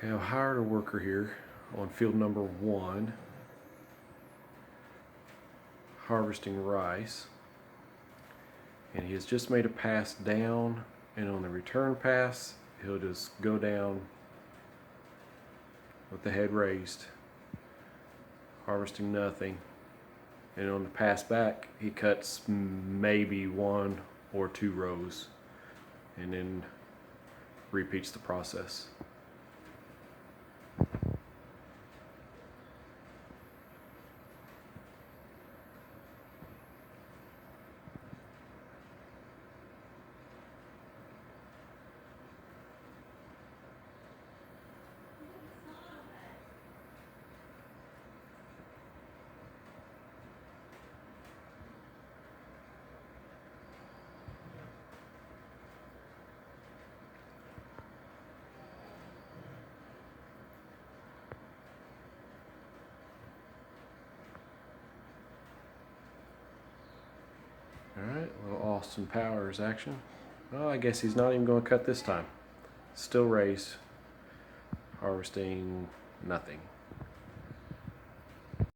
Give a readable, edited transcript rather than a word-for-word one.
Okay, I've hired a worker here on field number 1, harvesting rice, and he has just made a pass down, and on the return pass he'll just go down with the head raised, harvesting nothing, and on the pass back he cuts maybe 1 or 2 rows and then repeats the process. Alright, little Austin Powers action. Oh, I guess he's not even going to cut this time. Still raised, harvesting nothing.